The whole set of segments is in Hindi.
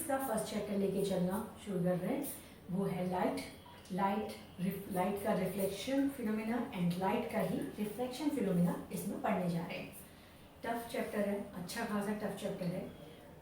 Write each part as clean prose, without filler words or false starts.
का फर्स्ट चैप्टर लेके चलना शुरू कर रहे हैं। वो है लाइट का रिफ्लेक्शन फिनोमेना एंड लाइट का ही रिफ्लेक्शन फिनोमेना इसमें पढ़ने जा रहे हैं। टफ चैप्टर है, अच्छा खासा टफ चैप्टर है।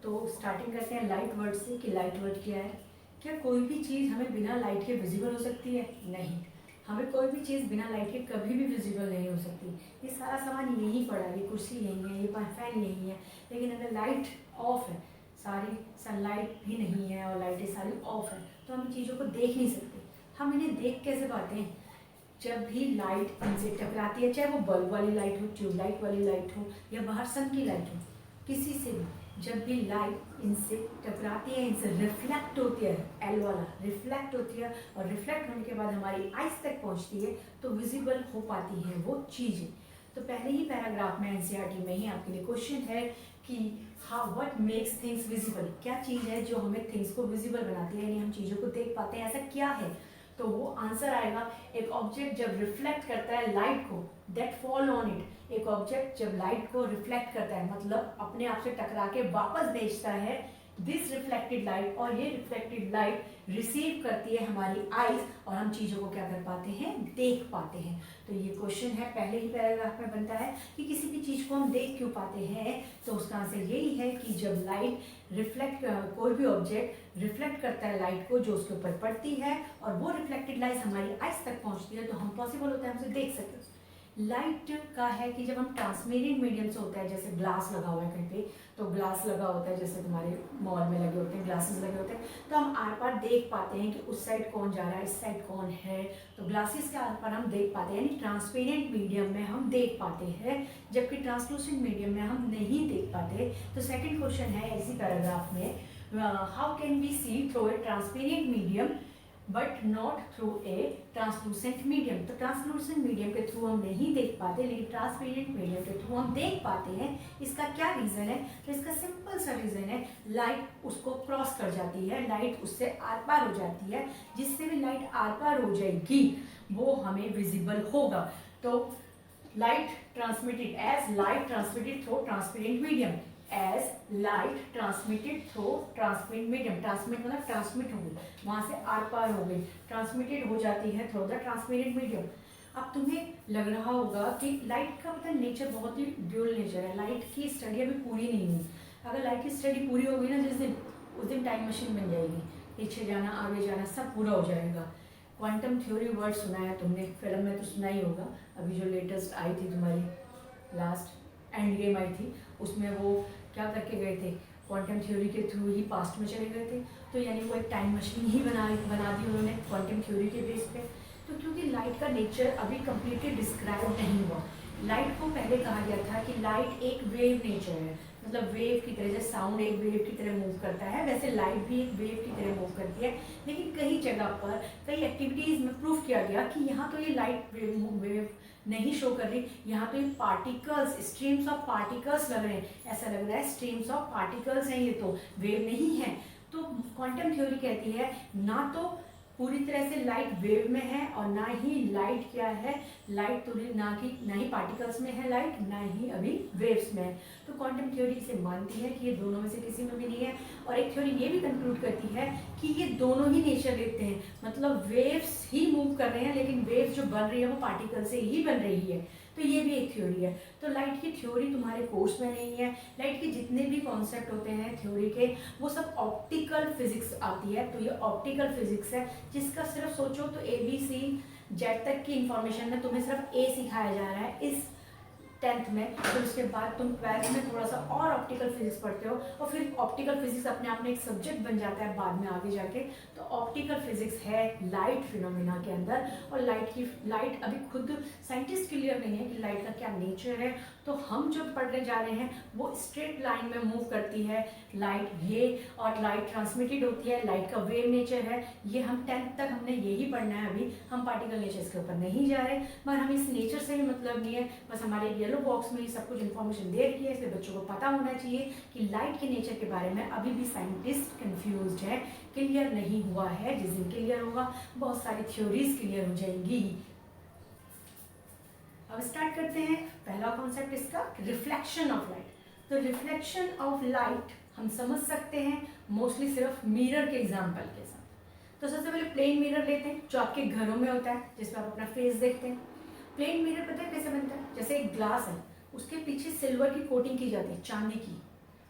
तो स्टार्टिंग करते हैं लाइट वर्ड से कि लाइट वर्ड क्या है। क्या कोई भी चीज़ हमें बिना लाइट के विजिबल हो सकती है? नहीं, हमें कोई भी चीज़ बिना लाइट के कभी भी विजिबल नहीं हो सकती। ये सारा सामान यहीं पड़ा है, ये कुर्सी यहीं है, ये फैन यहीं है, लेकिन अगर लाइट ऑफ है, सारी सनलाइट भी नहीं है और लाइटें सारी ऑफ है, तो हम चीज़ों को देख नहीं सकते। हम इन्हें देख कैसे पाते हैं? जब भी लाइट इनसे टकराती है, चाहे वो बल्ब वाली लाइट हो, ट्यूबलाइट वाली लाइट हो या बाहर सन की लाइट हो, किसी से भी जब भी लाइट इनसे टकराती है, इनसे रिफ्लेक्ट होती है, एल वाला रिफ्लेक्ट होती है, और रिफ्लेक्ट होने के बाद हमारी आइज तक पहुंचती है, तो विजिबल हो पाती है वो चीज़ें। तो पहले ही पैराग्राफ में एनसीईआरटी में ही आपके लिए क्वेश्चन है कि how what makes things visible, क्या चीज़ है जो हमें थिंग्स को विजिबल बनाती है, यानी हम चीज़ों को देख पाते हैं, ऐसा क्या है? तो वो आंसर आएगा, एक ऑब्जेक्ट जब रिफ्लेक्ट करता है लाइट को, दैट फॉल ऑन इट। एक ऑब्जेक्ट जब लाइट को रिफ्लेक्ट करता है, मतलब अपने आप से टकरा के वापस भेजता है, दिस रिफ्लेक्टेड लाइट, और ये रिफ्लेक्टेड लाइट रिसीव करती है हमारी आईज, और हम चीज़ों को क्या कर पाते हैं? देख पाते हैं। तो ये क्वेश्चन है, पहले ही पैराग्राफ में बनता है कि किसी भी चीज़ को हम देख क्यों पाते हैं। तो उसका आंसर यही है कि जब लाइट रिफ्लेक्ट, कोई भी ऑब्जेक्ट रिफ्लेक्ट करता है लाइट को जो उसके ऊपर पड़ती है, और वो रिफ्लेक्टेड लाइट हमारी आइज तक पहुंचती है, तो हम पॉसिबल होता है हमसे देख सकते हैं। लाइट का है कि जब हम ट्रांसपेरेंट मीडियम से होता है, जैसे ग्लास लगा हुआ है कहीं पे, तो ग्लास लगा होता है, जैसे तुम्हारे मॉल में लगे होते हैं ग्लासेस लगे होते हैं, तो हम आर पार देख पाते हैं कि उस साइड कौन जा रहा है, इस साइड कौन है, तो ग्लासेस के आर पार हम देख पाते हैं, यानी ट्रांसपेरेंट मीडियम में हम देख पाते हैं, जबकि ट्रांसलूसेंट मीडियम में हम नहीं देख पाते। तो सेकेंड क्वेश्चन है इसी पैराग्राफ में, how can we see through a transparent medium but not through a translucent medium. तो ट्रांसलूसेंट मीडियम के थ्रू हम नहीं देख पाते, लेकिन ट्रांसपेरेंट मीडियम के थ्रू हम देख पाते हैं। इसका क्या रीज़न है? तो इसका सिंपल सा रीज़न है, लाइट उसको क्रॉस कर जाती है, लाइट उससे आर पार हो जाती है, जिससे भी लाइट आर पार हो जाएगी वो हमें विजिबल होगा। तो light transmitted, as light transmitted through transparent medium, as light transmitted through transparent medium, transmit मतलब ट्रांसमिट हो गई, वहां से आर पार हो गई, ट्रांसमिटेड हो जाती है थ्रू द ट्रांसपेरेंट मीडियम। अब तुम्हें लग रहा होगा कि लाइट का मतलब नेचर बहुत ही ड्यूल नेचर है, लाइट की स्टडी अभी पूरी नहीं हुई। अगर लाइट की स्टडी पूरी हो गई ना जिस दिन, उस दिन टाइम मशीन बन जाएगी, पीछे जाना आगे जाना सब पूरा हो जाएगा। क्वांटम थ्योरी वर्ड सुना है तुमने, फिल्म में तो सुना ही होगा, अभी जो लेटेस्ट आई थी तुम्हारी लास्ट एंड गेम आई थी, उसमें वो क्या करके गए थे, क्वांटम थ्योरी के थ्रू ही पास्ट में चले गए थे। तो यानी वो एक टाइम मशीन ही बना दी उन्होंने क्वांटम थ्योरी के बेस पे। तो क्योंकि लाइट का नेचर अभी कम्प्लीटली डिस्क्राइब नहीं हुआ, लाइट को पहले कहा गया था कि लाइट एक वेव नेचर है, मतलब वेव की तरह, जैसे साउंड एक वेव की तरह मूव करता है, वैसे लाइट भी एक वेव की तरह मूव करती है। लेकिन कई जगह पर कई एक्टिविटीज़ में प्रूव किया गया कि यहाँ तो ये लाइट वेव नहीं शो कर रही, यहाँ तो ये पार्टिकल्स, स्ट्रीम्स ऑफ पार्टिकल्स लग रहे हैं, ऐसा लग रहा है स्ट्रीम्स ऑफ पार्टिकल्स हैं, ये तो वेव नहीं है। तो क्वांटम थ्योरी कहती है ना तो पूरी तरह से लाइट वेव में है, और ना ही लाइट क्या है, लाइट तो ना ही पार्टिकल्स में है लाइट, ना ही अभी वेव्स में है। तो क्वांटम थ्योरी इसे मानती है कि ये दोनों में से किसी में भी नहीं है। और एक थ्योरी ये भी कंक्लूड करती है कि ये दोनों ही नेचर लेते हैं, मतलब वेव्स ही मूव कर रहे हैं, लेकिन वेव्स जो बन रही है वो पार्टिकल से ही बन रही है। तो ये भी एक थ्योरी है। तो लाइट की थ्योरी तुम्हारे कोर्स में नहीं है, लाइट के जितने भी कॉन्सेप्ट होते हैं थ्योरी के, वो सब ऑप्टिकल फिजिक्स आती है। तो ये ऑप्टिकल फिजिक्स है, जिसका सिर्फ सोचो तो ABC जेड तक की इंफॉर्मेशन में तुम्हें सिर्फ ए सिखाया जा रहा है इस 10th में। फिर उसके बाद तुम 12th में थोड़ा सा और ऑप्टिकल फिजिक्स पढ़ते हो, और फिर ऑप्टिकल फिजिक्स अपने आप में एक सब्जेक्ट बन जाता है बाद में आगे जाके। तो ऑप्टिकल फिजिक्स है लाइट फिनोमेना के अंदर, और लाइट अभी खुद साइंटिस्ट क्लियर नहीं है कि लाइट का क्या नेचर है। तो हम जो पढ़ने जा रहे हैं वो स्ट्रेट लाइन में मूव करती है लाइट, ये और लाइट ट्रांसमिटेड होती है, लाइट का वेव नेचर है, ये हम 10th तक हमने यही पढ़ना है। अभी हम पार्टिकल नेचर के ऊपर नहीं जा रहे, मगर हमें इस नेचर से भी मतलब नहीं है, बस हमारे येलो बॉक्स में ये सब कुछ इन्फॉर्मेशन दे रखी है, इसलिए बच्चों को पता होना चाहिए कि लाइट के नेचर के बारे में अभी भी साइंटिस्ट कंफ्यूज्ड है, क्लियर नहीं हुआ है। जिस दिन क्लियर होगा बहुत सारी थ्योरीज क्लियर हो जाएंगी। अब स्टार्ट करते हैं। पहला कॉन्सेप्ट इसका रिफ्लेक्शन ऑफ लाइट। तो रिफ्लेक्शन ऑफ लाइट हम समझ सकते हैं मोस्टली सिर्फ मिरर के एग्जाम्पल के साथ। तो सबसे पहले प्लेन मिरर लेते हैं जो आपके घरों में होता है, जिसमें आप अपना फेस देखते हैं। प्लेन मिरर पता है कैसे बनता है? जैसे एक ग्लास है, उसके पीछे सिल्वर की कोटिंग की जाती है, चांदी की।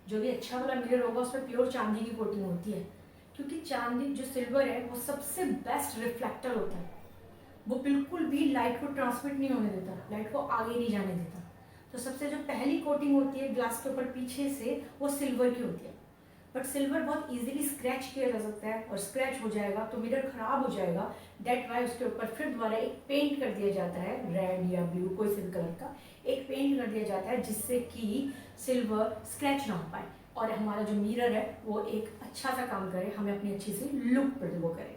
जो भी अच्छा वाला मिरर होगा उस पर प्योर चांदी की कोटिंग होती है, क्योंकि चांदी जो सिल्वर है वो सबसे बेस्ट रिफ्लेक्टर होता है। वो बिल्कुल भी लाइट को ट्रांसमिट नहीं होने देता, लाइट को आगे नहीं जाने देता। तो सबसे जो पहली कोटिंग होती है ग्लास के ऊपर पीछे से, वो सिल्वर की होती है। बट सिल्वर बहुत इजीली स्क्रैच किया जा सकता है, और स्क्रैच हो जाएगा तो मिरर खराब हो जाएगा। डेट वाई उसके ऊपर फिर दोबारा एक पेंट कर दिया जाता है, रेड या ब्लू कोई सी कलर का एक पेंट कर दिया जाता है, जिससे कि सिल्वर स्क्रैच ना हो पाए और हमारा जो मिरर है वो एक अच्छा सा काम करे, हमें अपनी अच्छी सी लुक वो करे।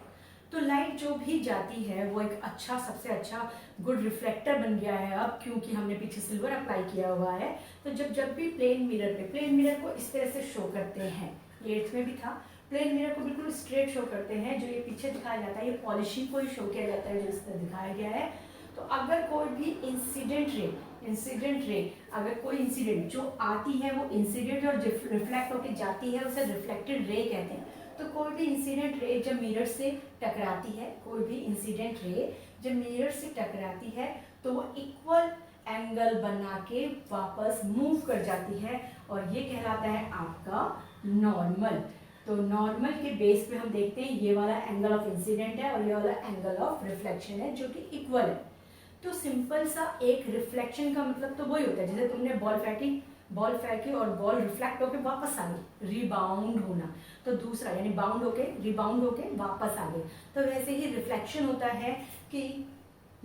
तो लाइट जो भी जाती है वो एक अच्छा, सबसे अच्छा गुड रिफ्लेक्टर बन गया है अब, क्योंकि हमने पीछे सिल्वर अप्लाई किया हुआ है। तो जब भी प्लेन मिरर को इस तरह से शो करते हैं, ये 8th में भी था, प्लेन मिरर को बिल्कुल स्ट्रेट शो करते हैं। जो ये पीछे दिखाया जाता है ये पॉलिशिंग को ही शो किया जाता है, जो इस तरह दिखाया गया है। तो अगर कोई भी इंसिडेंट रे अगर कोई इंसिडेंट जो आती है वो इंसिडेंट और रिफ्लेक्ट होकर जाती है, उसे रिफ्लेक्टेड रे कहते हैं। तो कोई भी इंसिडेंट रे जब मिरर से टकराती है, कोई भी इंसिडेंट रे जब मिरर से टकराती है तो वो इक्वल एंगल बना के वापस मूव कर जाती है, और ये कहलाता है आपका नॉर्मल। तो नॉर्मल के बेस पे हम देखते हैं ये वाला एंगल ऑफ इंसिडेंट है और ये वाला एंगल ऑफ रिफ्लेक्शन है, जो कि इक्वल है। तो सिंपल सा एक रिफ्लेक्शन का मतलब तो वही होता है, जैसे तुमने बॉल फेंकी और बॉल रिफ्लेक्ट होके वापस आ गई, रिबाउंड होना। तो दूसरा यानी बाउंड होके, रिबाउंड होके वापस आ गई। तो वैसे ही रिफ्लेक्शन होता है कि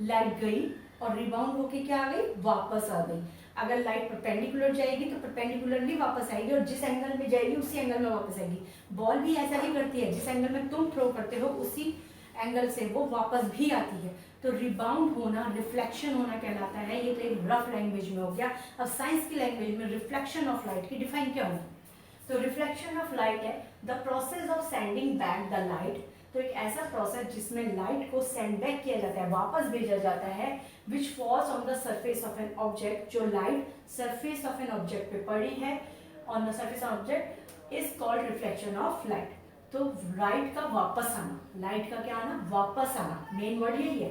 लाइट गई और रिबाउंड होके क्या आ गई, वापस आ गई। अगर लाइट परपेंडिकुलर जाएगी तो परपेंडिकुलरली वापस आएगी, और जिस एंगल में जाएगी उसी एंगल में वापस आएगी। बॉल भी ऐसा ही करती है, जिस एंगल में तुम थ्रो करते हो उसी एंगल से वो वापस भी आती है। तो रिबाउंड होना, रिफ्लेक्शन होना कहलाता है। ये तो एक रफ लैंग्वेज में हो गया। अब साइंस की लैंग्वेज में रिफ्लेक्शन ऑफ लाइट की डिफाइन क्या होगी? तो रिफ्लेक्शन ऑफ लाइट है the process of sending back the light. तो एक ऐसा प्रोसेस जिसमें लाइट को सेंड बैक किया जाता है, वापस भेजा जाता है, which falls on the surface of an object. जो light surface of an object पे पड़ी है, on the surface of object is called reflection of light. तो लाइट का वापस आना, लाइट का क्या आना, वापस आना, मेन वर्ड यही है।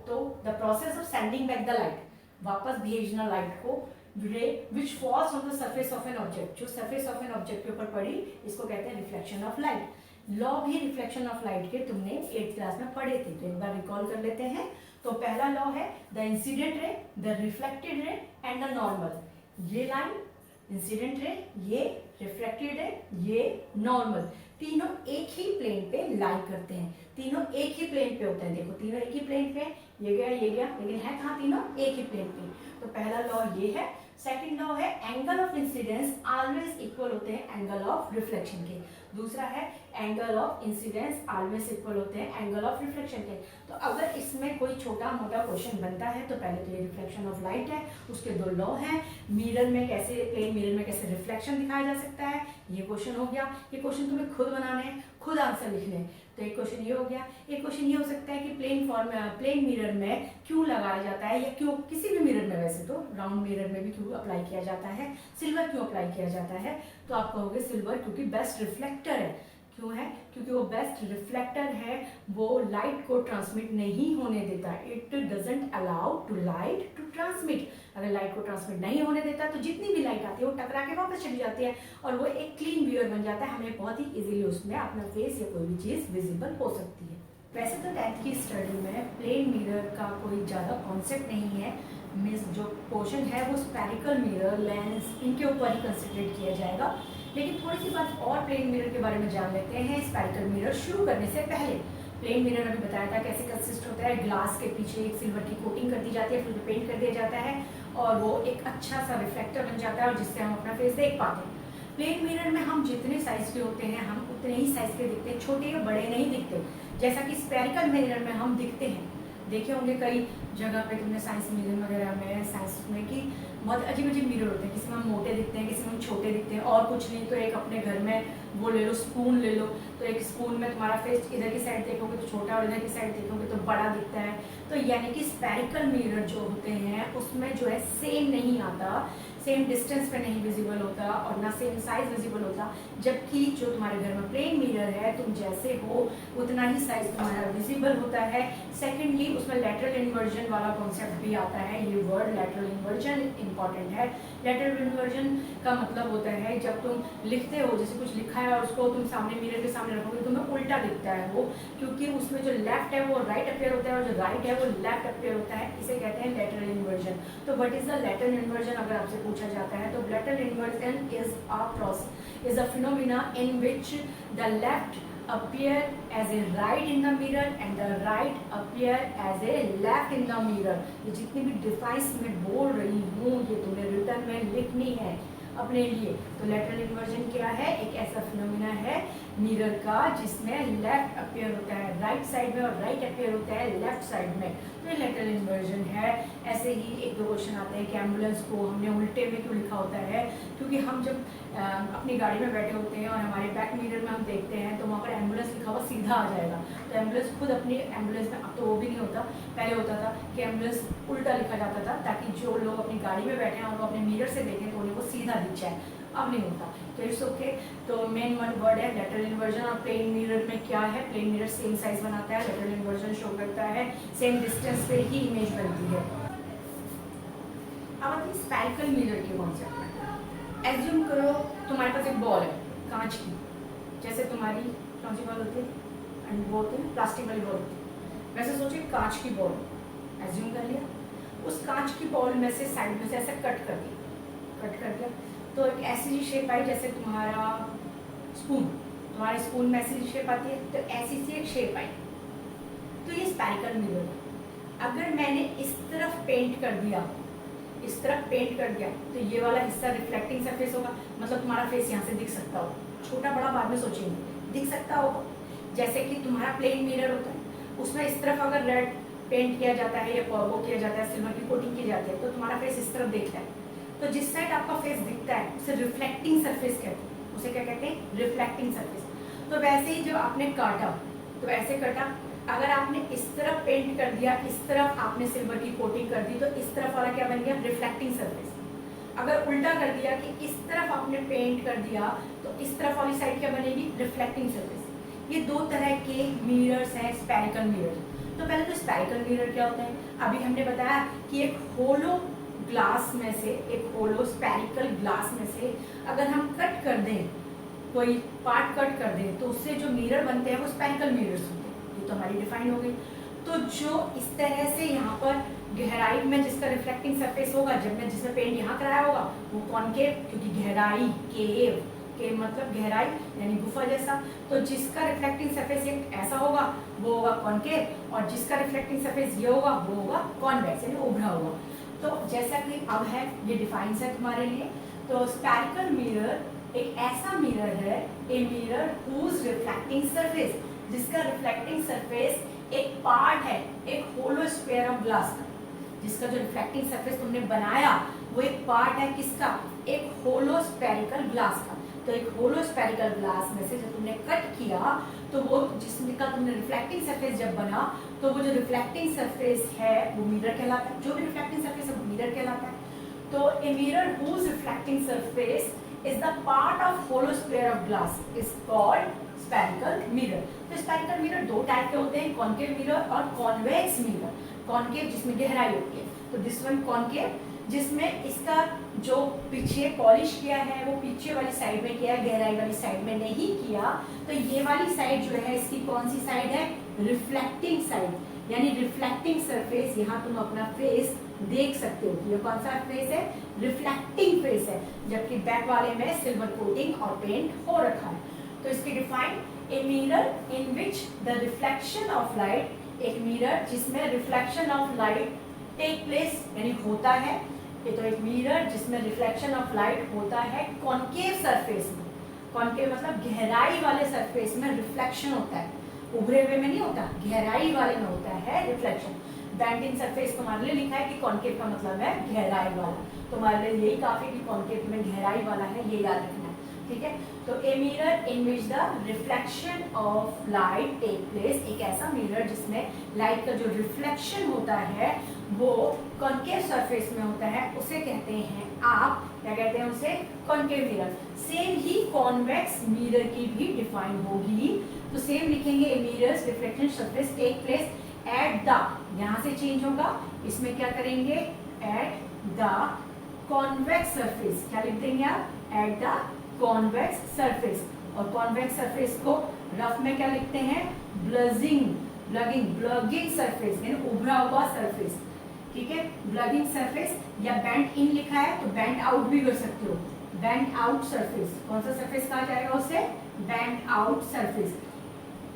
तो the process of sending back the light, वापस भेजना लाइट को, रे विच falls on the surface of an object, जो सरफेस ऑफ एन ऑब्जेक्ट के ऊपर पड़ी, इसको कहते हैं रिफ्लेक्शन ऑफ लाइट। लॉ भी रिफ्लेक्शन ऑफ लाइट के तुमने 8th क्लास में पढ़े थे, तो एक बार रिकॉल कर लेते हैं। तो पहला लॉ है the incident ray, the reflected ray and the normal. ये लाइन इंसिडेंट रे, ये रिफ्लेक्टेड रे, ये नॉर्मल, तीनों एक ही प्लेन पे लाई करते हैं, तीनों एक ही प्लेन पे होते हैं। देखो तीनों एक ही प्लेन पे, ये गया, लेकिन है कहाँ, तीनों एक ही प्लेन पे। तो पहला लॉ ये है। सेकंड लॉ है angle of incidence always equal होते हैं एंगल ऑफ रिफ्लेक्शन के। दूसरा है angle of incidence always equal होते हैं एंगल ऑफ रिफ्लेक्शन के। तो अगर इसमें कोई छोटा मोटा क्वेश्चन बनता है तो पहले तो ये रिफ्लेक्शन ऑफ लाइट है, उसके दो लॉ हैं। मिरर में कैसे, प्लेन मिरर में कैसे रिफ्लेक्शन दिखाया जा सकता है, ये क्वेश्चन हो गया। ये क्वेश्चन तुम्हें खुद बनाने हैं, खुद आंसर लिखने हैं। तो एक क्वेश्चन ये हो गया। एक क्वेश्चन ये हो सकता है कि प्लेन मिरर में क्यों लगाया जाता है, या क्यों किसी भी मिरर में, वैसे तो राउंड मिरर में भी क्यों अप्लाई किया जाता है, सिल्वर क्यों अप्लाई किया जाता है। तो आप कहोगे सिल्वर क्योंकि बेस्ट रिफ्लेक्टर है। क्यों है? क्योंकि वो बेस्ट रिफ्लेक्टर है, वो लाइट को ट्रांसमिट नहीं होने देता। It doesn't allow to light to transmit. अगर लाइट को ट्रांसमिट नहीं होने देता तो जितनी भी लाइट आती है वो टकरा के वापस चली जाती है, और वो एक क्लीन व्यूअर बन जाता है। हमें बहुत ही इजीली उसमें अपना फेस या कोई भी चीज़ विजिबल हो सकती है। वैसे तो 10th की स्टडी में प्लेन मिरर का कोई ज़्यादा कॉन्सेप्ट नहीं है। मीन्स जो पोर्शन है वो स्फेरिकल मिरर, लेंस, इनके ऊपर ही कंसिडरेट किया जाएगा। लेकिन थोड़ी सी बात और प्लेन मिरर के बारे में जान लेते हैं स्फेरिकल मिरर शुरू करने से पहले। प्लेन मिरर अभी बताया था कैसे कंसिस्ट होता है। ग्लास के पीछे एक सिल्वर की कोटिंग कर दी जाती है, फिर पेंट कर दिया जाता है, और वो एक अच्छा सा रिफ्लेक्टर बन जाता है, और जिससे हम अपना फेस देख पाते हैं। प्लेन मिरर में हम जितने साइज के होते हैं हम उतने ही साइज के दिखते हैं, छोटे या बड़े नहीं दिखते, जैसा कि स्फेरिकल मिरर में हम दिखते हैं। देखे होंगे कई जगह पे तुमने साइंस म्यूजियम वगैरह में, साइंस में कि बहुत अजीब अजीब मिरर होते हैं। किसी में हम मोटे दिखते हैं, किसी में हम छोटे दिखते हैं, और कुछ नहीं तो एक अपने घर में वो ले लो, स्पून ले लो, तो एक स्पून में तुम्हारा फेस इधर की साइड देखोगे तो छोटा, और इधर की साइड देखोगे तो बड़ा दिखता है। तो यानी कि स्फेरिकल मिरर जो होते हैं उसमें जो है सेम नहीं आता। सेम डिस्टेंस पे नहीं विजिबल होता और ना सेम साइज विजिबल होता, जबकि जो तुम्हारे घर में प्लेन मिरर है तुम जैसे हो उतना ही साइज तुम्हारा विजिबल होता है। सेकेंडली उसमें लैटरल इन्वर्जन वाला कॉन्सेप्ट भी आता है। ये वर्ड लैटरल इन्वर्जन इंपॉर्टेंट है। लैटरल इन्वर्जन का मतलब होता है जब तुम लिखते हो, जैसे कुछ लिखा है और उसको तुम सामने मिरर के सामने रखोगे तुम्हें उल्टा दिखता है वो, क्योंकि उसमें जो लेफ्ट है वो राइट अपेयर होता है और जो राइट है वो लेफ्ट अपेयर होता है। इसे कहते हैं लैटरल इन्वर्जन। तो what is the lateral inversion अगर आपसे पूछा जाता है तो lateral inversion is a phenomena in which the left appear as a right in the mirror and the right appear as a left in the mirror। ये जितनी भी डिफाइंस मैं बोल रही हूँ ये तुम्हें रिटर्न में लिखनी है अपने लिए। तो लैटरल इन्वर्जन क्या है? एक ऐसा फिनोमेना है मिरर का जिसमें लेफ्ट अपेयर होता है राइट साइड में और राइट अपेयर होता है लेफ्ट साइड में, तो ये लैटरल इन्वर्जन है। ऐसे ही एक दो क्वेश्चन आते हैं कि एम्बुलेंस को हमने उल्टे में क्यों लिखा होता है, क्योंकि हम जब अपनी गाड़ी में बैठे होते हैं और हमारे बैक मिरर में हम देखते हैं तो वहाँ पर एम्बुलेंस लिखा हुआ सीधा आ जाएगा, तो एम्बुलेंस खुद अपनी एम्बुलेंस में, अब तो वो भी नहीं होता, पहले होता था कि एम्बुलेंस उल्टा लिखा जाता था ताकि जो लोग अपनी गाड़ी में बैठे हैं और वो अपने मिरर से देखें तो उन्हें वो सीधा दिख जाए। अब नहीं होता, तो इट्स ओके। तो मेन वन वर्ड है लैटरल इन्वर्जन। और प्लेन मिरर में क्या है? प्लेन मिरर सेम साइज बनाता है, लैटरल इन्वर्जन शो करता है सेम डिस्टेंस पे ही इमेज बनती है। अब आती है स्फेरिकल मिरर के कॉन्सेप्ट में। एज्यूम करो तुम्हारे पास एक बॉल है कांच की, जैसे तुम्हारी कौन सी बॉल होती है एंड वो होती है प्लास्टिक वाली बॉल होती है, वैसे सोचिए कांच की बॉल एज्यूम कर लिया। उस कांच की बॉल में से साइड में से ऐसे कट कर दिया तो एक ऐसी जी शेप आई जैसे तुम्हारा स्पून, तुम्हारे स्पून में ऐसी जी शेप आती है, तो ऐसी सी एक शेप आई, तो ये स्फेरिकल मिरर है। अगर मैंने इस तरफ पेंट कर दिया, इस तरफ पेंट कर दिया तो ये वाला हिस्सा रिफ्लेक्टिंग सरफेस होगा, मतलब तुम्हारा फेस यहाँ से दिख सकता हो, छोटा बड़ा बाद में सोचेंगे, दिख सकता होगा। जैसे कि तुम्हारा प्लेन मिरर होता है उसमें इस तरफ अगर रेड पेंट किया जाता है या वो किया जाता है, सिल्वर की कोटिंग की जाती है, तो तुम्हारा फेस इस तरफ देखता है, तो जिस साइड आपका फेस दिखता है उसे रिफ्लेक्टिंग सरफेस कहते हैं। उसे क्या कहते हैं? Reflecting surface. तो वैसे ही जब आपने काटा तो ऐसे कटा, अगर आपने इस तरफ पेंट कर दिया, इस तरफ आपने सिल्वर की कोटिंग कर दी, तो इस तरफ वाला क्या बन गया? Reflecting surface. अगर उल्टा कर दिया कि इस तरफ आपने पेंट कर दिया तो इस तरफ वाली साइड क्या बनेगी? Reflecting surface. ये दो तरह के मिरर्स हैं स्फेरिकल मिरर। तो पहले तो स्फेरिकल मिरर क्या होता है? अभी हमने बताया कि एक होलो ग्लास में से, एक होलो स्फेरिकल ग्लास में से अगर हम कट कर दें, कोई पार्ट कट कर दें, तो उससे जो मिरर बनते हैं वो स्फेरिकल मिरर्स होते हैं। ये तो हमारी डिफाइन हो गई। तो जो इस तरह से यहाँ पर गहराई में जिसका रिफ्लेक्टिंग सरफेस होगा, जब मैं जिसमें पेंट यहाँ कराया होगा वो कॉनकेव, क्योंकि गहराई केव के मतलब गहराई यानी गुफा जैसा, तो जिसका रिफ्लेक्टिंग सरफेस एक ऐसा होगा वो होगा कॉनकेव, और जिसका रिफ्लेक्टिंग सरफेस ये होगा वो होगा कॉन्वेक्स यानी उभरा हुआ। तो जैसा कि अब है ये डिफाइन है तुम्हारे लिए। तो स्फेरिकल मिरर एक ऐसा मिरर है, a mirror whose reflecting surface, जिसका रिफ्लेक्टिंग सरफेस एक पार्ट है एक होलो स्फीयर ऑफ ग्लास का, जिसका जो रिफ्लेक्टिंग सरफेस तुमने बनाया वो एक पार्ट है किसका? एक होलो स्फेरिकल ग्लास का। तो एक होलो स्फेरिकल ग्लास में से जब तुमने कट किया तो वो जिसका तुमने रिफ्लेक्टिंग सरफेस जब बना तो वो जो रिफ्लेक्टिंग सरफेस है वो मिरर कहलाता है। जो भी रिफ्लेक्टिंग सरफेस है वो मिरर कहलाता है। तो a mirror whose reflecting surface is the part of hollow sphere of glass is called spherical mirror. तो स्फेरिकल मिरर दो टाइप के होते हैं, कॉनकेव मिरर और कॉन्वेक्स मिरर। कॉनकेव जिसमें गहराई होती है, तो दिस वन कॉनकेव, जिसमें इसका जो पीछे पॉलिश किया है वो पीछे वाली साइड में किया है, गहराई वाली साइड में नहीं किया। तो ये वाली साइड जो है इसकी कौन सी साइड है? रिफ्लेक्टिंग साइड, यानी रिफ्लेक्टिंग सरफेस। यहाँ तुम अपना फेस देख सकते हो, ये कौन सा फेस है? रिफ्लेक्टिंग फेस है, जबकि बैक वाले में सिल्वर कोटिंग और पेंट हो रखा है। तो इसकी define, a mirror in which the reflection of light, एक मिरर जिसमें reflection of light take place यानी होता है। ये तो एक मिरर जिसमें रिफ्लेक्शन ऑफ लाइट होता है कॉनकेव सरफेस में। कॉनकेव मतलब गहराई वाले सरफेस में रिफ्लेक्शन होता है, उभरे हुए में नहीं होता, गहराई वाले में होता है रिफ्लेक्शन। बेंडिंग सरफेस तुम्हारे लिए लिखा है कि कॉनकेव का मतलब है गहराई वाला, तुम्हारे लिए यही काफी कि कॉनकेव में गहराई वाला है, ये याद रखना है। ठीक है। तो a mirror in which the reflection of light take place, एक ऐसा मिरर जिसमें लाइट का जो रिफ्लेक्शन होता है वो कॉन्केव सरफेस में होता है, उसे कहते हैं आप क्या कहते हैं उसे, कॉन्केव मिरर। सेम ही कॉन्वेक्स मिरर की भी डिफाइन होगी, तो सेम लिखेंगे a mirrors reflection surface take place at the, यहां से चेंज होगा, इसमें क्या करेंगे एट द कॉन्वेक्स सरफेस, क्या लिख देंगे आप, एट द कॉन्वेक्स सरफेस। और कॉन्वेक्स सरफेस को रफ में क्या लिखते हैं, ब्लगिंग सरफेस, यानी उभरा हुआ सरफेस, ठीक है। ब्लगिंग सरफेस या बेंट इन लिखा है तो बेंट आउट भी कर सकते हो, बेंट आउट सरफेस, कौन सा सरफेस कहा जाएगा उसे, bent out surface.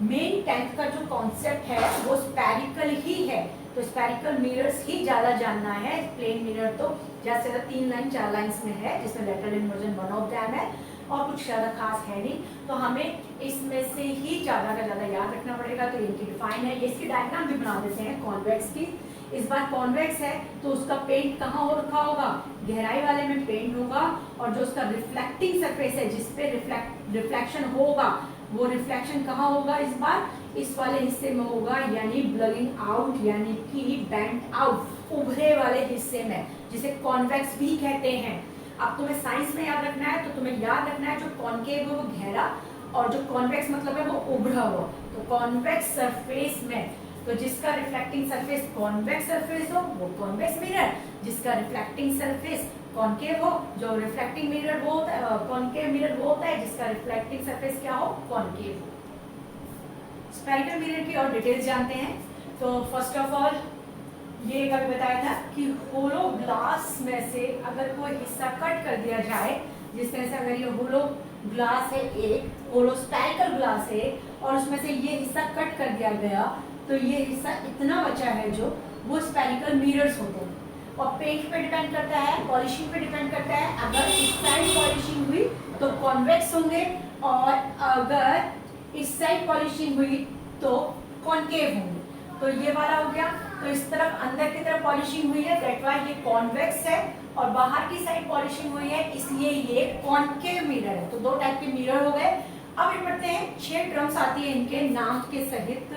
Main 10th का जो कॉन्सेप्ट है वो स्पेरिकल ही है, तो स्पेरिकल मिरर्स ही ज्यादा जानना है, प्लेन मिरर तो ज्यादा से ज्यादा 3 लाइन 4 लाइंस में है, जिसमें lateral inversion one of them है और कुछ ज्यादा खास है नहीं, तो हमें इसमें से ही ज्यादा का ज्यादा याद रखना पड़ेगा। तो इनकी डिफाइन है, इसकी डायग्राम भी बना देते हैं कॉन्वेक्स की। इस बार कॉन्वेक्स है तो उसका पेंट कहाँ हो रखा होगा, गहराई वाले में पेंट होगा, और जो उसका रिफ्लेक्टिंग सरफेस है जिसपे रिफ्लेक्शन होगा वो रिफ्लेक्शन कहाँ होगा, इस बार इस वाले हिस्से में होगा, यानी ब्लगिंग आउट, यानी कि बेंट आउट, उभरे वाले हिस्से में, जिसे कॉन्वेक्स भी कहते हैं। अब तुम्हें साइंस में याद रखना है, तो तुम्हें याद रखना है जो कॉन्केव है वो गहरा, और जो कॉन्वेक्स मतलब है वो उभरा हुआ। तो कॉन्वेक्स सरफेस में, तो जिसका रिफ्लेक्टिंग सरफेस कॉन्वेक्स सरफेस हो वो कॉन्वेक्स मिरर, जिसका रिफ्लेक्टिंग सरफेस कॉन्केव हो, जो रिफ्लेक्टिंग मिरर वो होता है, कॉन्केव मिरर वो होता है जिसका रिफ्लेक्टिंग सरफेस क्या हो, कॉन्केव हो। स्पेरिकल मिरर की और डिटेल्स जानते हैं। तो फर्स्ट ऑफ ऑल ये कभी बताया था कि होलो ग्लास में से अगर कोई हिस्सा कट कर दिया जाए, जिस तरह से अगर ये होलो ग्लास है, एक होलो स्पेरिकल ग्लास है और उसमें से ये हिस्सा कट कर दिया गया, तो ये हिस्सा इतना बचा है जो वो स्पेरिकल मिरर्स होते हैं। और पेंट पे डिपेंड करता है, पॉलिशिंग पे डिपेंड करता है, अगर इस साइड पॉलिशिंग हुई तो कॉन्वेक्स होंगे, और अगर इस साइड पॉलिशिंग हुई तो कॉन्केव होंगे। तो ये वाला हो गया, तो इस तरफ अंदर की तरफ पॉलिशिंग हुई है, दैट वाई ये कॉन्वेक्स है, और बाहर की साइड पॉलिशिंग हुई है, इसलिए ये कॉन्केव मिरर है। तो 2 टाइप के मिरर हो गए। अब ये पढ़ते हैं 6 टर्म्स आती है इनके नाम के सहित,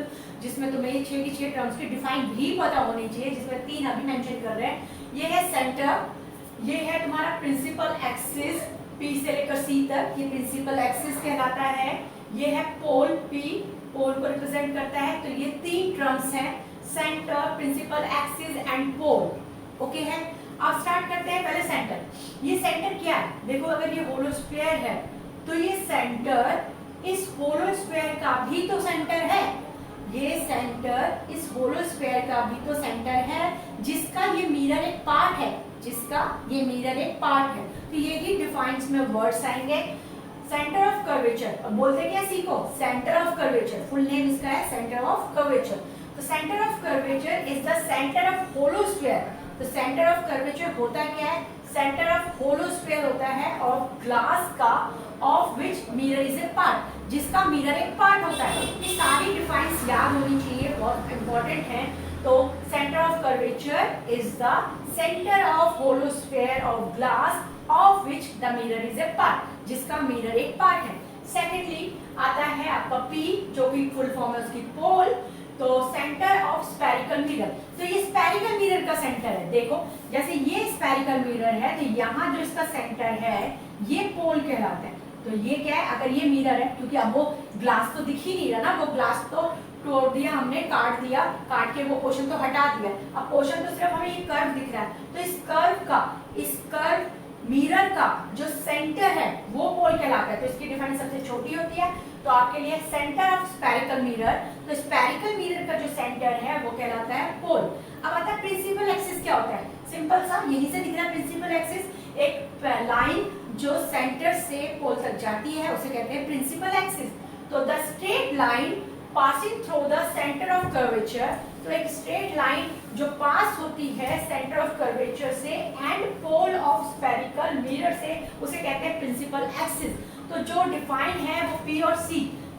जिसमें तुम्हें ये 6 की 6 टर्म्स की डिफाइन भी पता होनी चाहिए, जिसमें 3 अभी मेंशन कर रहे हैं। ये है सेंटर, ये है तुम्हारा प्रिंसिपल एक्सिस, P से लेकर C तक, ये प्रिंसिपल एक्सिस कहलाता है। ये है पोल, P पोल को रिप्रेजेंट करता है। तो ये 3 टर्म्स हैं, centre, principal axis and pole. Okay है, अब स्टार्ट करते हैं पहले सेंटर। ये सेंटर क्या है, देखो अगर ये होलो स्फीयर है तो ये सेंटर इस होलो स्फीयर का भी तो सेंटर है, ये सेंटर इस होलो स्फीयर का भी तो सेंटर है, जिसका ये मिरर एक पार्ट है, जिसका ये मिरर एक पार्ट है। तो ये ही डिफाइंस में वर्ड्स आएंगे। सेंटर ऑफ कर्वेचर, और बोलते क्या सीखो, centre of curvature, full name इसका है सेंटर ऑफ कर्वेचर। तो centre of curvature is the centre of hollow sphere. तो सेंटर ऑफ कर्वेचर होता क्या है, सेंटर ऑफ होलो स्फीयर होता है ऑफ ग्लास का, of which mirror is a part, जिसका मिरर एक पार्ट होता है। ये सारी डिफाइंस याद होनी चाहिए, बहुत इंपॉर्टेंट है। तो centre of curvature is the centre of hollow sphere of glass of which the mirror is a part, जिसका मिरर एक पार्ट है। सेकेंडली आता है आपका P, जो कि फुल फॉर्म है उसकी पोल। तो सेंटर ऑफ स्पेरिकल मिरर, तो ये स्पेरिकल मिरर का सेंटर है। देखो जैसे ये स्पेरिकल मिरर है, तो यहाँ जो इसका सेंटर है ये पोल कहलाता है। तो ये क्या है, अगर ये मिरर है, क्योंकि अब वो ग्लास तो दिख ही नहीं रहा ना, वो ग्लास तो तोड़ दिया हमने, काट दिया, काट के वो पोर्शन तो हटा दिया, अब पोर्शन तो सिर्फ हमें ये कर्व दिख रहा है। तो इस कर्व मिरर का जो सेंटर है वो पोल कहलाता है। तो इसकी डिफाइन सबसे छोटी होती है, तो आपके लिए सेंटर ऑफ स्पेरिकल मिरर, तो स्पेरिकल मिरर का जो सेंटर है वो कहलाता है पोल। अब आता है प्रिंसिपल एक्सिस क्या होता है, सिंपल सा यहीं से दिख रहा है प्रिंसिपल एक्सिस, एक लाइन जो सेंटर से पोल तक जाती है उसे कहते हैं प्रिंसिपल एक्सिस। तो the straight line passing through the centre of curvature, तो एक स्ट्रेट लाइन जो पास होती है सेंटर ऑफ कर्वेचर से and pole of spherical mirror से, उसे कहते हैं प्रिंसिपल एक्सिस। तो जो डिफाइन है वो P और C,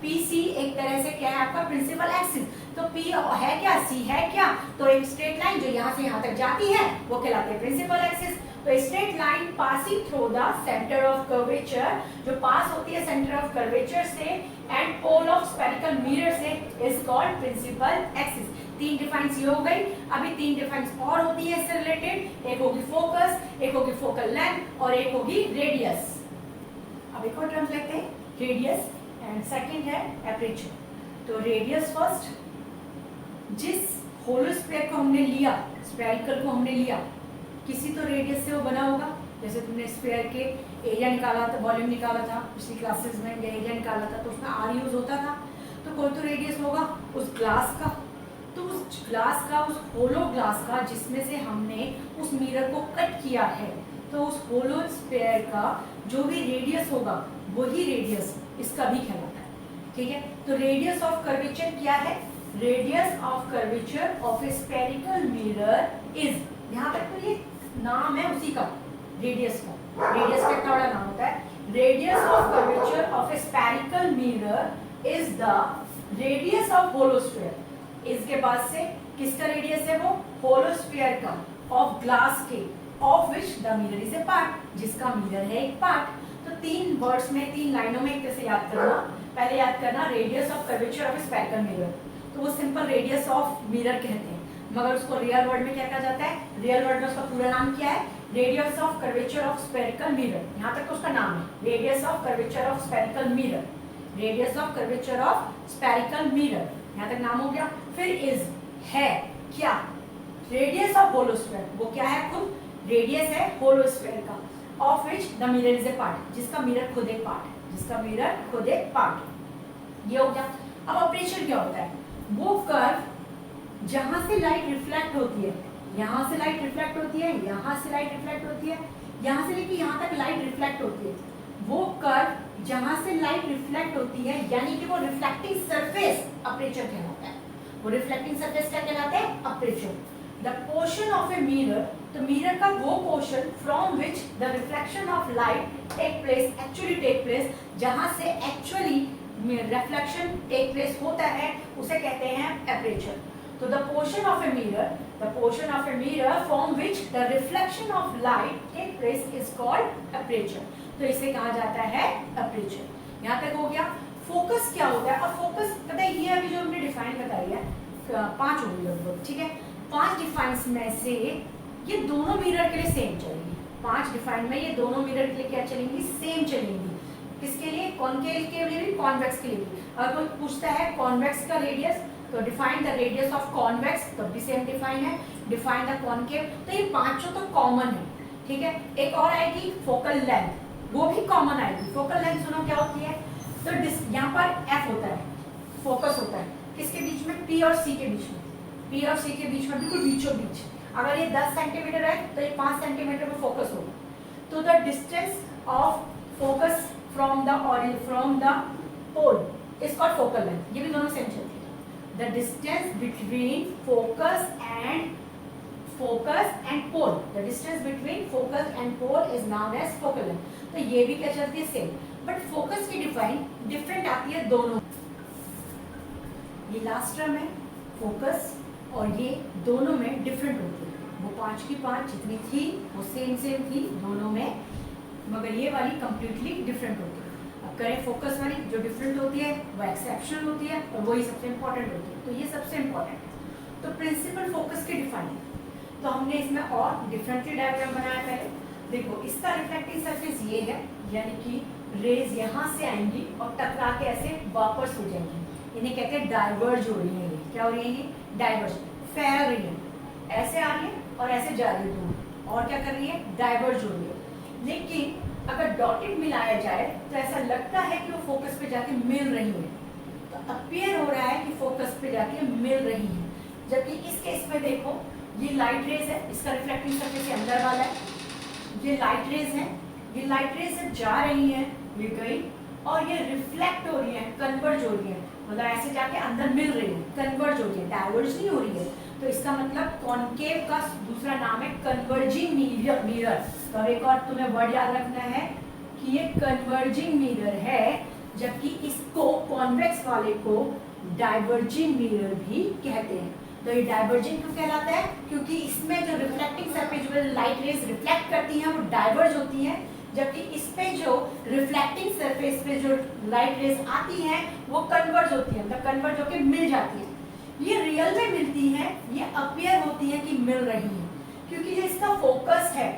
PC एक तरह से क्या है आपका प्रिंसिपल एक्सिस। तो P है क्या, C है क्या, तो एक स्ट्रेट लाइन जो यहाँ से यहाँ तक जाती है वो कहलाती है प्रिंसिपल एक्सिस। तो straight line passing through the centre of curvature, जो पास होती है सेंटर ऑफ कर्वेचर से and pole of spherical mirror से, is called principal axis. 3 defines ये हो गई। अभी 3 डिफाइंस और होती है इससे रिलेटेड, एक होगी फोकस, एक होगी फोकल लेंथ और एक होगी रेडियस। अब एक और टर्म लेते हैं, रेडियस एंड सेकंड है एपरेचर। तो रेडियस फर्स्ट, जिस होलो स्फीयर को हमने लिया, स्फेरिकल को हमने लिया, किसी तो रेडियस से वो बना होगा। जैसे तुमने स्फीयर के एरिया निकाला था, वॉल्यूम निकाला था पिछली क्लासेस में, एरिया निकाला था तो उसमें आर यूज होता था, तो कोई तो रेडियस होगा उस ग्लास का। तो उस ग्लास का, उस होलो ग्लास का जिसमें से हमने उस मिरर को कट किया है, तो उस होलो स्फीयर का जो भी रेडियस होगा वही रेडियस इसका भी कहलाता है। ठीक है, तो रेडियस ऑफ कर्वेचर क्या है, radius of curvature of a spherical mirror is, यहाँ तक तो ये नाम है उसी का, रेडियस का। रेडियस का इतना बड़ा नाम होता है। Radius of curvature of a spherical mirror is the radius of hollow sphere. इसके बाद से किसका रेडियस है, वो होलो स्फीयर का, ऑफ ग्लास के, of which the mirror is a part, जिसका मिरर है एक पार्ट। तो 3 वर्ड्स में, 3 लाइनों में कैसे याद करना, पहले याद करना radius of curvature of a spherical mirror, तो वो सिंपल रेडियस ऑफ मिरर कहते हैं, मगर उसको रियल वर्ड में क्या कहा जाता है, रियल वर्ड में उसका पूरा नाम क्या है, radius of curvature of spherical mirror. यहाँ तक तो उसका नाम है, radius of curvature of spherical mirror, radius of curvature of spherical mirror, यहाँ तक नाम हो गया। फिर इज है क्या, रेडियस ऑफ होलो स्फीयर, वो क्या है, खुद रेडियस है होलो स्फीयर का, of which the mirror is a part, जिसका मिरर खुद एक पार्ट है, जिसका मिरर खुद एक पार्ट। ये हो गया। अब ऑपरेशन क्या होता है, वो कर्व जहां से लाइट रिफ्लेक्ट होती है, यहाँ से लाइट रिफ्लेक्ट होती है, यहाँ से लाइट रिफ्लेक्ट होती है, यहाँ से लेके यहाँ तक लाइट रिफ्लेक्ट होती है, वो कर्व जहां से लाइट रिफ्लेक्ट होती है, यानी कि वो रिफ्लेक्टिंग सरफेस अपर्चर कहलाता है। वो रिफ्लेक्टिंग सरफेस क्या कहलाता है, aperture. The portion of a mirror, तो मिरर का वो portion from which the reflection of light take place, actually take place, जहां से एक्चुअली रिफ्लेक्शन टेक प्लेस होता है, उसे कहते हैं अपर्चर। तो the portion of a mirror from which the reflection of light take place is called aperture। तो इसे कहा जाता है aperture। यहाँ तक हो गया। फोकस क्या होता है, अब फोकस पता है, ये अभी जो हमने डिफाइन बताई है 5 हो गई लगभग, ठीक है। 5 डिफाइंस में से ये दोनों मिरर के लिए सेम चलेंगी। 5 डिफाइन में ये दोनों मिरर के लिए क्या चलेंगी, सेम चलेंगी। किसके लिए, कॉनकेव के लिए भी, कॉन्वेक्स के लिए भी। अगर कोई पूछता है कॉन्वेक्स का रेडियस, तो define the radius of convex, तो भी सेम डिफाइन है। डिफाइन द कॉनकेव, तो ये 5 तो कॉमन है, ठीक है। एक और आएगी फोकल लेंथ, वो भी कॉमन आएगी। फोकल लेंथ सुनो क्या होती है, तो यहाँ पर एफ होता है, फोकस होता है किसके बीच में, पी और सी के बीच में, पी और सी के बीच में, बिल्कुल बीचों बीच। अगर ये 10 सेंटीमीटर है तो ये 5 सेंटीमीटर में फोकस होगा। तो the distance of focus from the pole is called focal length. ये भी दोनों सेम चलती है। The distance between focus and pole, the distance between focus and pole is known as focal length। तो ये भी क्या चलती है, सेम, बट फोकस की डिफाइन डिफरेंट आती है दोनों। ये लास्ट टर्म है फोकस, और ये दोनों में डिफरेंट होती है। वो 5 की 5 जितनी थी वो सेम थी दोनों में, मगर ये वाली कंप्लीटली डिफरेंट होती है। करें फोकस वाली जो डिफरेंट होती है वो एक्सेप्शनल होती है, और वही सबसे इंपॉर्टेंट होती है। तो ये सबसे इंपॉर्टेंट है। तो प्रिंसिपल फोकस की डिफाइन, तो हमने इसमें और डिफरेंटली डायग्राम बनाया पहले। देखो इसका रिफ्लेक्टिंग सरफेस ये है, यानी कि रेज यहाँ से आएंगी और टकरा के ऐसे वापस हो जाएंगी, इन्हें कहते हैं डाइवर्ज हो रही है। ये क्या हो रही है, ये डाइवर्ज, फैल रही है, ऐसे आ रही है और ऐसे जा रही है दूर, और क्या कर रही है, डाइवर्ज हो रही है। लेकिन अगर डॉटेड मिलाया जाए तो ऐसा लगता है कि वो फोकस पे जाके मिल रही है, तो अपीयर हो रहा है कि फोकस पे जाके मिल रही है। जबकि इस केस में देखो, ये लाइट रेज है, इसका रिफ्लेक्टिंग सरफेस अंदर वाला है, ये लाइट रेज है, ये लाइट रेज से जा रही है, ये गई और ये रिफ्लेक्ट हो रही है, कन्वर्ज हो रही है, मतलब ऐसे जाके अंदर मिल रही है, कन्वर्ज हो रही है, डाइवर्ज नहीं हो रही है। तो इसका मतलब कॉनकेव का दूसरा नाम है कन्वर्जिंग मिरर। तो एक और तुम्हें वर्ड याद रखना है कि ये कन्वर्जिंग मिरर है, जबकि इसको कॉन्वेक्स वाले को डाइवर्जिंग मिरर भी कहते हैं। तो ये डाइवर्जिंग क्यों कहलाता है? क्योंकि इसमें जो रिफ्लेक्टिंग सरफेस जो लाइट रेज रिफ्लेक्ट करती हैं वो डाइवर्ज होती हैं, जबकि इस पे जो रिफ्लेक्टिंग सरफेस पे जो लाइट रेज आती हैं वो कन्वर्ज होती हैं, मतलब कन्वर्ज होकर मिल जाती हैं। ये रियल में मिलती हैं, ये अपीयर होती है कि मिल रही हैं, क्योंकि जो इसका फोकस है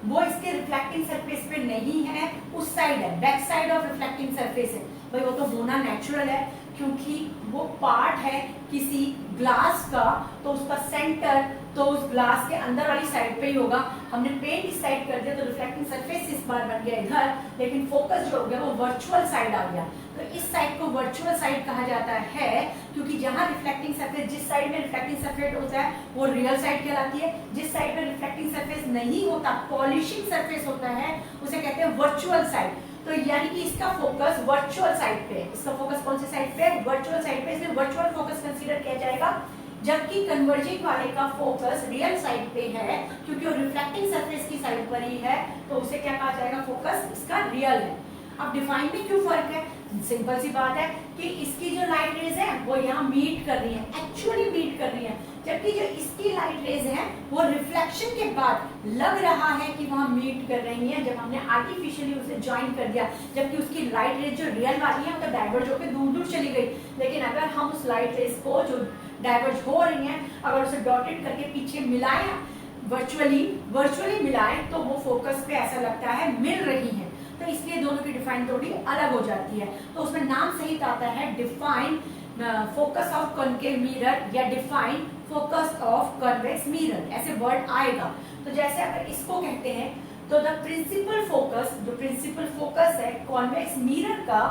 वो इसके रिफ्लेक्टिंग सरफेस पे नहीं है, उस साइड है, back side of reflecting surface है। भाई वो तो होना नेचुरल है, क्योंकि वो पार्ट है किसी ग्लास का, तो उसका सेंटर तो उस ग्लास के अंदर वाली साइड पे ही होगा। हमने पेंट इस साइड कर दिया तो रिफ्लेक्टिंग सरफेस इस बार बन गया इधर, लेकिन फोकस जो हो गया वो वर्चुअल साइड आ गया। तो इस साइड को वर्चुअल साइड कहा जाता है, क्योंकि जहां रिफ्लेक्टिंग सरफेस, जिस साइड में रिफ्लेक्टिंग सरफेस होता है वो रियल साइड कहलाती है, जिस साइड में रिफ्लेक्टिंग सरफेस नहीं होता, पॉलिशिंग सरफेस होता है, उसे कहते हैं वर्चुअल साइड। तो यानी कि इसका फोकस वर्चुअल साइड पे है। इसका फोकस कौन सी साइड पे है? वर्चुअल साइड पे, इसलिए वर्चुअल फोकस कंसीडर किया जाएगा। जबकि कन्वर्जिंग वाले का फोकस रियल साइड पे है, क्योंकि वो रिफ्लेक्टिंग सरफेस की साइड पर ही है, तो उसे क्या कहा जाएगा? फोकस इसका रियल है। अब डिफाइन में क्यों फर्क है? सिंपल सी बात है कि इसकी जो लाइट रेज है वो यहाँ मीट कर रही है, एक्चुअली मीट कर रही है, जबकि जो इसकी लाइट रेज है वो रिफ्लेक्शन के बाद लग रहा है कि वहां मीट कर रही है, जब हमने आर्टिफिशियली उसे ज्वाइन कर दिया, जबकि उसकी लाइट रेज जो रियल वाली है वो तो डाइवर्ज होकर दूर दूर चली गई। लेकिन अगर हम उस लाइट रेज को जो डाइवर्ज हो रही है, अगर उसे डॉटेड करके पीछे मिलाएं, वर्चुअली मिलाएं, तो वो फोकस पे ऐसा लगता है मिल रही है। तो इसलिए दोनों की डिफाइन थोड़ी अलग हो जाती है। तो उसमें नाम सहित आता है define focus of concave mirror या define focus of convex mirror, ऐसे वर्ड आएगा। तो जैसे अगर इसको कहते हैं तो द प्रिंसिपल फोकस, जो प्रिंसिपल फोकस है कॉन्वेक्स मिरर का,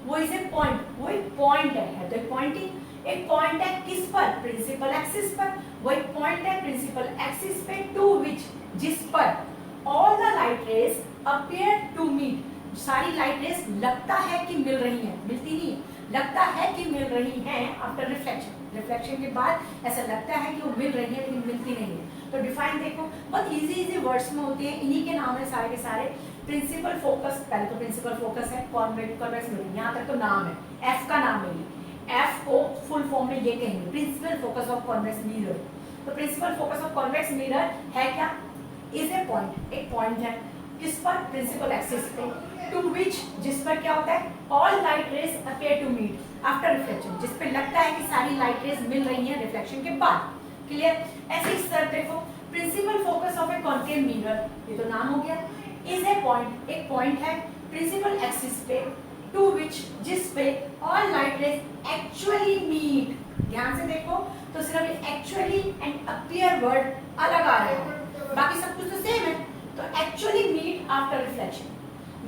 वो इज ए पॉइंट, वो एक पॉइंट है। तो एक पॉइंट है किस पर? प्रिंसिपल एक्सिस पर। वो एक पॉइंट है प्रिंसिपल एक्सिस पे, टू विच, जिस पर all the light rays appear to meet, सारी लाइट रेज लगता है कि मिल रही है, मिलती नहीं है, लगता है कि मिल रही है आफ्टर रिफ्लेक्शन के बाद ऐसा लगता है कि वो मिल रही है लेकिन मिलती नहीं है। तो डिफाइन देखो, बहुत इजी वर्ड्स में होते हैं, इन्हीं के नाम है सारे के सारे। प्रिंसिपल फोकस, पहले तो प्रिंसिपल फोकस है कॉन्वेक्स मिरर, यहाँ तक तो नाम है, एफ का नाम है, एफ को फुल फॉर्म में ये कहेंगे principal focus of convex mirror. तो principal focus of convex mirror है क्या? इज ए पॉइंट, एक पॉइंट है किस पर? प्रिंसिपल एक्सिस पे, टू विच, जिस पर क्या होता है? All light rays appear to meet after reflection, जिस पे लगता है कि सारी लाइट रेज मिल रही हैं रिफ्लेक्शन के बाद। क्लियर? ऐसे इस तरह देखो, principal focus of a concave mirror, ये तो नाम हो गया। इज ए पॉइंट, एक पॉइंट है प्रिंसिपल एक्सिस पे, टू विच, जिस पे all light rays actually meet. ध्यान से देखो, तो सिर्फ एक्चुअली एंड अपीयर वर्ड अलग आ रहे हैं, बाकी सब कुछ तो सेम है। तो एक्चुअली मीट आफ्टर रिफ्लेक्शन,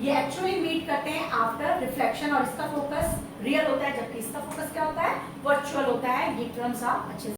ये एक्चुअली मीट करते हैं आफ्टर रिफ्लेक्शन, और इसका फोकस रियल होता है, जबकि इसका फोकस क्या होता है? वर्चुअल होता है। ये टर्म्स आप अच्छे से